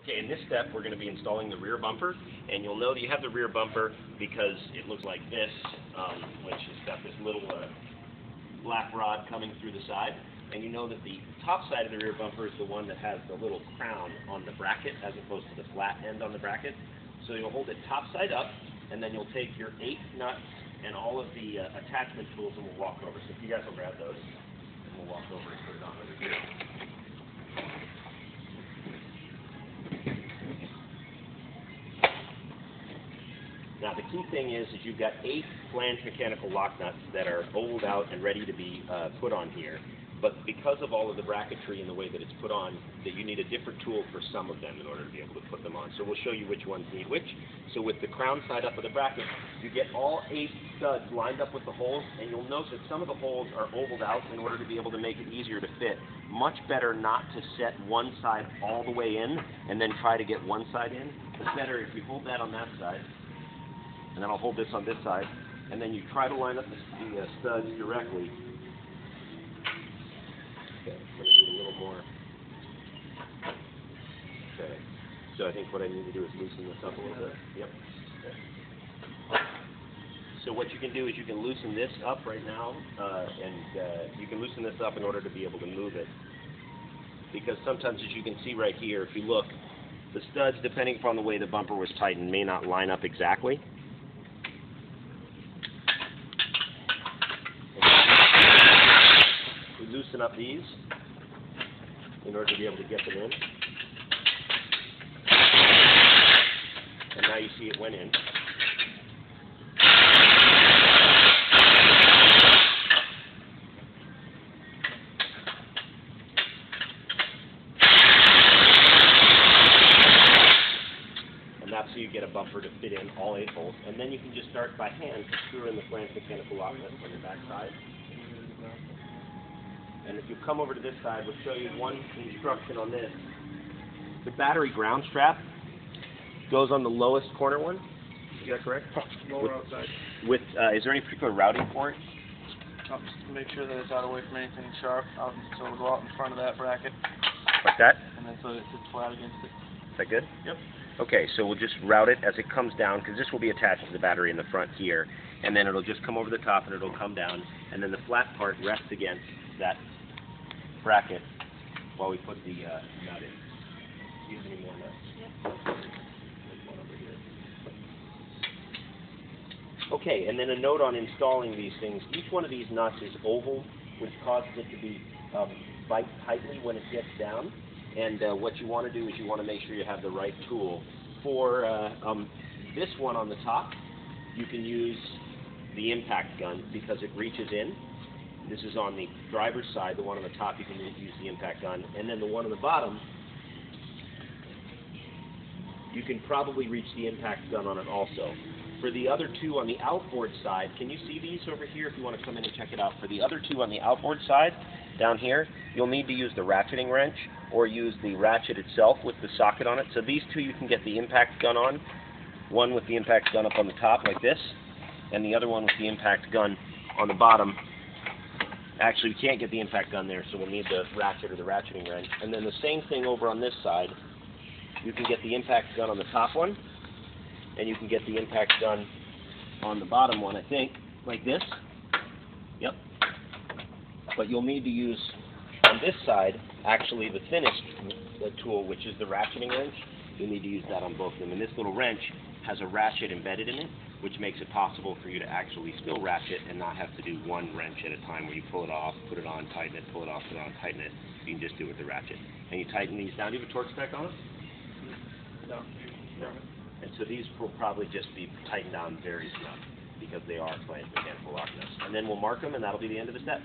Okay, in this step, we're going to be installing the rear bumper, and you'll know that you have the rear bumper because it looks like this, which has got this little black rod coming through the side, and you know that the top side of the rear bumper is the one that has the little crown on the bracket as opposed to the flat end on the bracket. So you'll hold it top side up, and then you'll take your 8 nuts and all of the attachment tools, and we'll walk over. So if you guys will grab those, and we'll walk over and put it on over here. Now the key thing is you've got 8 flange mechanical lock nuts that are ovaled out and ready to be put on here. But because of all of the bracketry and the way that it's put on, that you need a different tool for some of them in order to be able to put them on. So we'll show you which ones need which. So with the crown side up of the bracket, you get all 8 studs lined up with the holes, and you'll note that some of the holes are ovaled out in order to be able to make it easier to fit. Much better not to set one side all the way in and then try to get one side in. It's better if you hold that on that side, and then I'll hold this on this side, and then you try to line up the studs directly. Okay, put it a little more. Okay, so I think what I need to do is loosen this up a little bit. Yep. Okay. So what you can do is you can loosen this up right now, and you can loosen this up in order to be able to move it. Because sometimes, as you can see right here, if you look, the studs, depending upon the way the bumper was tightened, may not line up exactly. We loosen up these in order to be able to get them in. And now you see it went in. And that's so you get a bumper to fit in all 8 holes. And then you can just start by hand to screw in the flange mechanical lock nuts on the back side. And if you come over to this side, we'll show you one instruction on this. The battery ground strap goes on the lowest corner one. Is that correct? Lower outside. Is there any particular routing for it? Just make sure that it's out away from anything sharp, so it'll go out in front of that bracket. Like that? And then so it sits flat against it. Is that good? Yep. Okay, so we'll just route it as it comes down, because this will be attached to the battery in the front here, and then it'll just come over the top and it'll come down, and then the flat part rests against that bracket while we put the nut in. Use any more nuts? Yep. There's one over here. Okay, and then a note on installing these things. Each one of these nuts is oval, which causes it to be bite tightly when it gets down. And what you want to do is you want to make sure you have the right tool. For this one on the top, you can use the impact gun because it reaches in. This is on the driver's side. The one on the top, you can use the impact gun. And then the one on the bottom, you can probably reach the impact gun on it also. For the other 2 on the outboard side, can you see these over here if you want to come in and check it out? For the other 2 on the outboard side, down here, you'll need to use the ratcheting wrench or use the ratchet itself with the socket on it. So these 2 you can get the impact gun on. One with the impact gun up on the top like this, and the other one with the impact gun on the bottom. Actually, we can't get the impact gun there, so we'll need the ratchet or the ratcheting wrench. And then the same thing over on this side. You can get the impact gun on the top one, and you can get the impact gun on the bottom one, I think, like this. Yep. But you'll need to use, on this side, actually the thinnest tool, which is the ratcheting wrench. You'll need to use that on both of them. And this little wrench has a ratchet embedded in it, which makes it possible for you to actually still ratchet and not have to do one wrench at a time where you pull it off, put it on, tighten it, pull it off, put it on, tighten it. You can just do it with the ratchet. And you tighten these down. Do you have a torque spec on them? No. No. And so these will probably just be tightened down very snug because they are flange mechanical lock nuts. And then we'll mark them, and that'll be the end of the step.